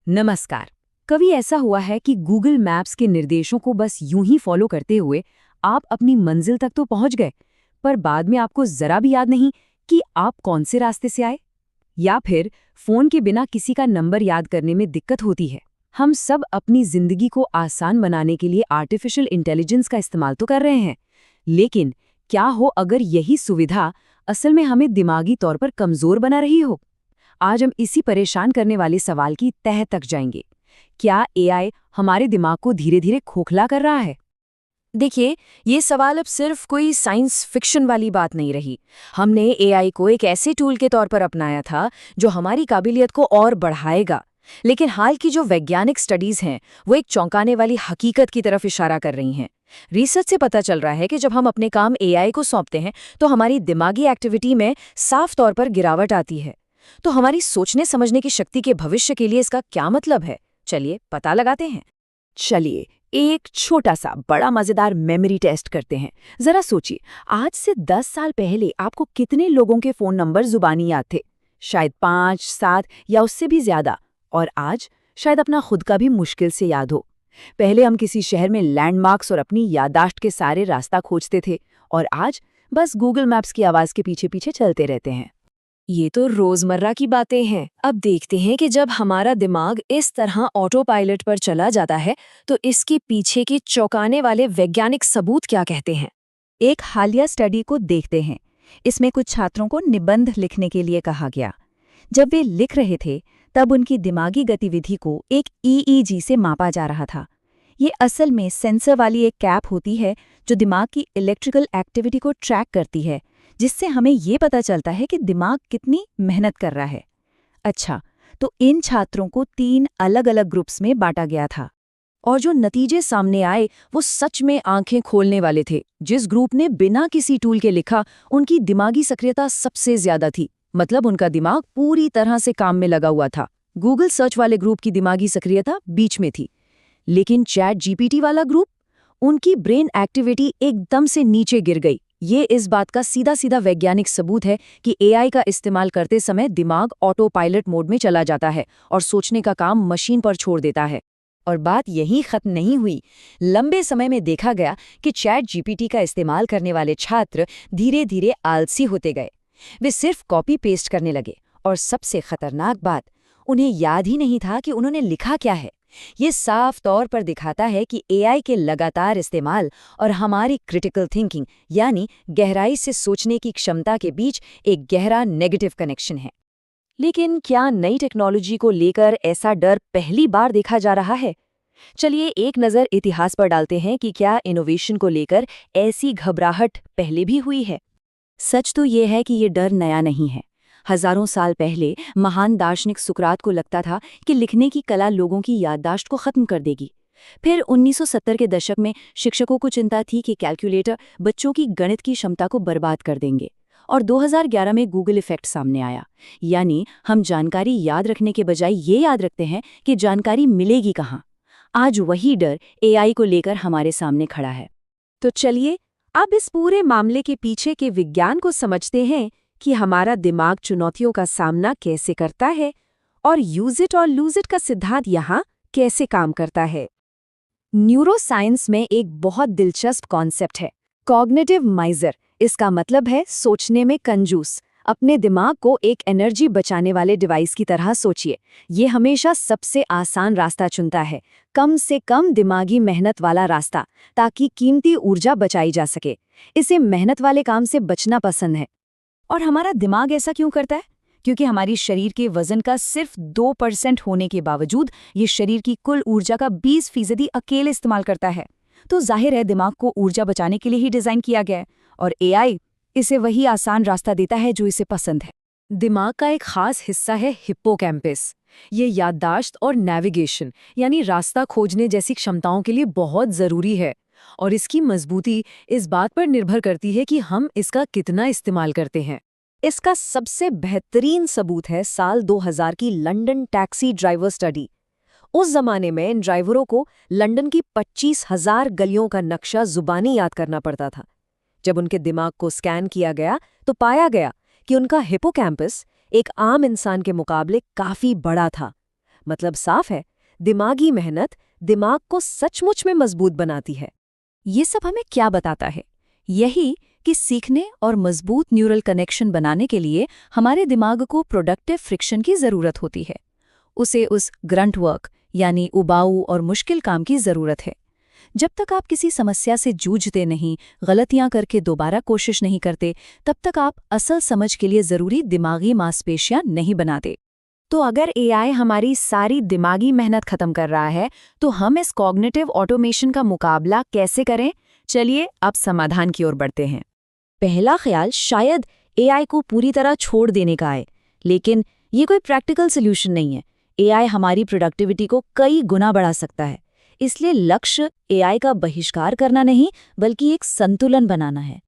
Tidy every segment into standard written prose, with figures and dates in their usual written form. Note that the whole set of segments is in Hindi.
नमस्कार। कभी ऐसा हुआ है कि गूगल मैप्स के निर्देशों को बस यूं ही फॉलो करते हुए आप अपनी मंजिल तक तो पहुंच गए, पर बाद में आपको जरा भी याद नहीं कि आप कौन से रास्ते से आए? या फिर फोन के बिना किसी का नंबर याद करने में दिक्कत होती है? हम सब अपनी जिंदगी को आसान बनाने के लिए आर्टिफिशियल इंटेलिजेंस का इस्तेमाल तो कर रहे हैं, लेकिन क्या हो अगर यही सुविधा असल में हमें दिमागी तौर पर कमजोर बना रही हो? आज हम इसी परेशान करने वाले सवाल की तह तक जाएंगे। क्या एआई हमारे दिमाग को धीरे धीरे खोखला कर रहा है? देखिए, ये सवाल अब सिर्फ कोई साइंस फिक्शन वाली बात नहीं रही। हमने एआई को एक ऐसे टूल के तौर पर अपनाया था जो हमारी काबिलियत को और बढ़ाएगा। लेकिन हाल की जो वैज्ञानिक स्टडीज हैं, वो एक चौंकाने वाली हकीकत की तरफ इशारा कर रही हैं। रिसर्च से पता चल रहा है कि जब हम अपने काम एआई को सौंपते हैं, तो हमारी दिमागी एक्टिविटी में साफ तौर पर गिरावट आती है। तो हमारी सोचने समझने की शक्ति के भविष्य के लिए इसका क्या मतलब है? चलिए पता लगाते हैं। चलिए, एक छोटा सा बड़ा मजेदार मेमोरी टेस्ट करते हैं। जरा सोचिए, आज से 10 साल पहले आपको कितने लोगों के फोन नंबर जुबानी याद थे? शायद 5, 7 या उससे भी ज्यादा। और आज शायद अपना खुद का भी मुश्किल से याद हो। पहले हम किसी शहर में लैंडमार्क्स और अपनी याददाश्त के सारे रास्ता खोजते थे, और आज बस गूगल मैप्स की आवाज के पीछे पीछे चलते रहते हैं। ये तो रोजमर्रा की बातें हैं। अब देखते हैं कि जब हमारा दिमाग इस तरह ऑटो पायलट पर चला जाता है, तो इसके पीछे के चौंकाने वाले वैज्ञानिक सबूत क्या कहते हैं। एक हालिया स्टडी को देखते हैं। इसमें कुछ छात्रों को निबंध लिखने के लिए कहा गया। जब वे लिख रहे थे, तब उनकी दिमागी गतिविधि को एक ईईजी से मापा जा रहा था। ये असल में सेंसर वाली एक कैप होती है जो दिमाग की इलेक्ट्रिकल एक्टिविटी को ट्रैक करती है, जिससे हमें ये पता चलता है कि दिमाग कितनी मेहनत कर रहा है। अच्छा, तो इन छात्रों को 3 अलग-अलग ग्रुप्स में बांटा गया था। और जो नतीजे सामने आए, वो सच में आंखें खोलने वाले थे। जिस ग्रुप ने बिना किसी टूल के लिखा, उनकी दिमागी सक्रियता सबसे ज्यादा थी। मतलब उनका दिमाग पूरी तरह से काम में लगा हुआ था। गूगल सर्च वाले ग्रुप की दिमागी सक्रियता बीच में थी। लेकिन चैट जीपीटी वाला ग्रुप, उनकी ब्रेन एक्टिविटी एकदम से नीचे गिर गई। ये इस बात का सीधा सीधा वैज्ञानिक सबूत है कि एआई का इस्तेमाल करते समय दिमाग ऑटो पायलट मोड में चला जाता है और सोचने का काम मशीन पर छोड़ देता है। और बात यहीं खत्म नहीं हुई। लंबे समय में देखा गया कि चैट जीपीटी का इस्तेमाल करने वाले छात्र धीरे धीरे आलसी होते गए। वे सिर्फ कॉपी पेस्ट करने लगे, और सबसे खतरनाक बात, उन्हें याद ही नहीं था कि उन्होंने लिखा क्या है। ये साफ तौर पर दिखाता है कि एआई के लगातार इस्तेमाल और हमारी क्रिटिकल थिंकिंग यानी गहराई से सोचने की क्षमता के बीच एक गहरा नेगेटिव कनेक्शन है। लेकिन क्या नई टेक्नोलॉजी को लेकर ऐसा डर पहली बार देखा जा रहा है? चलिए एक नज़र इतिहास पर डालते हैं कि क्या इनोवेशन को लेकर ऐसी घबराहट पहले भी हुई है। सच तो ये है कि ये डर नया नहीं है। हजारों साल पहले महान दार्शनिक सुकरात को लगता था कि लिखने की कला लोगों की याददाश्त को खत्म कर देगी। फिर 1970 के दशक में शिक्षकों को चिंता थी कि कैलकुलेटर बच्चों की गणित की क्षमता को बर्बाद कर देंगे। और 2011 में गूगल इफेक्ट सामने आया, यानी हम जानकारी याद रखने के बजाय ये याद रखते हैं कि जानकारी मिलेगी कहाँ। आज वही डर एआई को लेकर हमारे सामने खड़ा है। तो चलिए अब इस पूरे मामले के पीछे के विज्ञान को समझते हैं कि हमारा दिमाग चुनौतियों का सामना कैसे करता है और यूज इट और लूज इट का सिद्धांत यहाँ कैसे काम करता है। न्यूरोसाइंस में एक बहुत दिलचस्प कॉन्सेप्ट है, कॉग्निटिव माइजर। इसका मतलब है सोचने में कंजूस। अपने दिमाग को एक एनर्जी बचाने वाले डिवाइस की तरह सोचिए। ये हमेशा सबसे आसान रास्ता चुनता है, कम से कम दिमागी मेहनत वाला रास्ता, ताकि कीमती ऊर्जा बचाई जा सके। इसे मेहनत वाले काम से बचना पसंद है। और हमारा दिमाग ऐसा क्यों करता है? क्योंकि हमारी शरीर के वजन का सिर्फ 2% होने के बावजूद ये शरीर की कुल ऊर्जा का 20% अकेले इस्तेमाल करता है। तो जाहिर है दिमाग को ऊर्जा बचाने के लिए ही डिजाइन किया गया है, और एआई इसे वही आसान रास्ता देता है जो इसे पसंद है। दिमाग का एक खास हिस्सा है हिप्पोकैम्पस। ये याददाश्त और नेविगेशन यानी रास्ता खोजने जैसी क्षमताओं के लिए बहुत जरूरी है, और इसकी मजबूती इस बात पर निर्भर करती है कि हम इसका कितना इस्तेमाल करते हैं। इसका सबसे बेहतरीन सबूत है साल 2000 की लंदन टैक्सी ड्राइवर स्टडी। उस जमाने में इन ड्राइवरों को लंदन की 25,000 गलियों का नक्शा जुबानी याद करना पड़ता था। जब उनके दिमाग को स्कैन किया गया तो पाया गया कि उनका हिप्पोकैम्पस एक आम इंसान के मुकाबले काफी बड़ा था। मतलब साफ है, दिमागी मेहनत दिमाग को सचमुच में मजबूत बनाती है। ये सब हमें क्या बताता है? यही कि सीखने और मजबूत न्यूरल कनेक्शन बनाने के लिए हमारे दिमाग को प्रोडक्टिव फ्रिक्शन की ज़रूरत होती है। उसे उस ग्रंट वर्क यानी उबाऊ और मुश्किल काम की ज़रूरत है। जब तक आप किसी समस्या से जूझते नहीं, गलतियां करके दोबारा कोशिश नहीं करते, तब तक आप असल समझ के लिए ज़रूरी दिमागी मांसपेशियां नहीं बनाते। तो अगर एआई हमारी सारी दिमागी मेहनत खत्म कर रहा है, तो हम इस कॉग्निटिव ऑटोमेशन का मुकाबला कैसे करें? चलिए अब समाधान की ओर बढ़ते हैं। पहला ख्याल शायद एआई को पूरी तरह छोड़ देने का है, लेकिन ये कोई प्रैक्टिकल सॉल्यूशन नहीं है। एआई हमारी प्रोडक्टिविटी को कई गुना बढ़ा सकता है। इसलिए लक्ष्य एआई का बहिष्कार करना नहीं, बल्कि एक संतुलन बनाना है।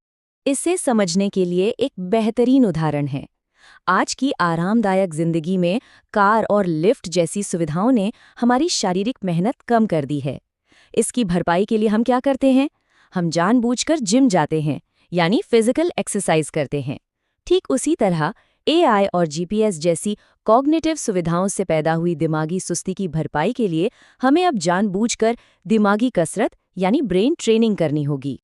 इसे समझने के लिए एक बेहतरीन उदाहरण है। आज की आरामदायक जिंदगी में कार और लिफ्ट जैसी सुविधाओं ने हमारी शारीरिक मेहनत कम कर दी है। इसकी भरपाई के लिए हम क्या करते हैं? हम जानबूझकर जिम जाते हैं, यानी फिजिकल एक्सरसाइज करते हैं। ठीक उसी तरह एआई और जीपीएस जैसी कॉग्निटिव सुविधाओं से पैदा हुई दिमागी सुस्ती की भरपाई के लिए हमें अब जानबूझकर दिमागी कसरत यानी ब्रेन ट्रेनिंग करनी होगी।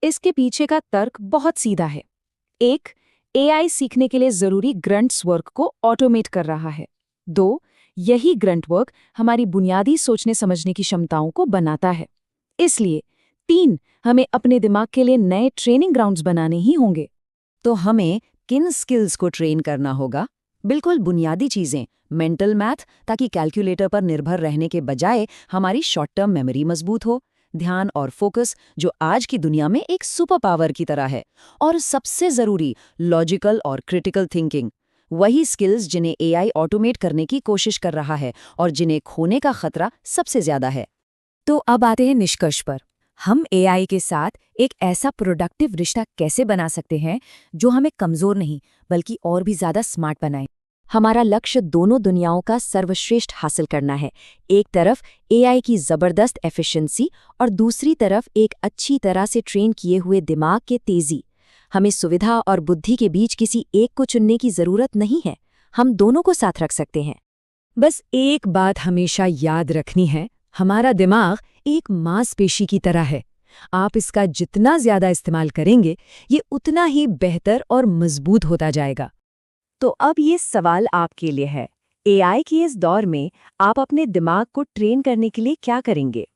इसके पीछे का तर्क बहुत सीधा है। 1. एआई सीखने के लिए जरूरी ग्रंट्स वर्क को ऑटोमेट कर रहा है। 2. यही ग्रंट वर्क हमारी बुनियादी सोचने समझने की क्षमताओं को बनाता है। इसलिए 3. हमें अपने दिमाग के लिए नए ट्रेनिंग ग्राउंड्स बनाने ही होंगे। तो हमें किन स्किल्स को ट्रेन करना होगा? बिल्कुल बुनियादी चीजें, मेंटल मैथ, ताकि कैलकुलेटर पर निर्भर रहने के बजाय हमारी शॉर्ट टर्म मेमोरी मजबूत हो, ध्यान और फोकस जो आज की दुनिया में एक सुपर पावर की तरह है, और सबसे जरूरी लॉजिकल और क्रिटिकल थिंकिंग, वही स्किल्स जिन्हें एआई ऑटोमेट करने की कोशिश कर रहा है और जिन्हें खोने का खतरा सबसे ज्यादा है। तो अब आते हैं निष्कर्ष पर। हम एआई के साथ एक ऐसा प्रोडक्टिव रिश्ता कैसे बना सकते हैं जो हमें कमजोर नहीं बल्कि और भी ज्यादा स्मार्ट बनाए? हमारा लक्ष्य दोनों दुनियाओं का सर्वश्रेष्ठ हासिल करना है। एक तरफ एआई की जबरदस्त एफिशिएंसी और दूसरी तरफ एक अच्छी तरह से ट्रेन किए हुए दिमाग के तेजी। हमें सुविधा और बुद्धि के बीच किसी एक को चुनने की जरूरत नहीं है, हम दोनों को साथ रख सकते हैं। बस एक बात हमेशा याद रखनी है, हमारा दिमाग एक मांसपेशी की तरह है। आप इसका जितना ज्यादा इस्तेमाल करेंगे, ये उतना ही बेहतर और मजबूत होता जाएगा। तो अब ये सवाल आपके लिए है, एआई के इस दौर में आप अपने दिमाग को ट्रेन करने के लिए क्या करेंगे?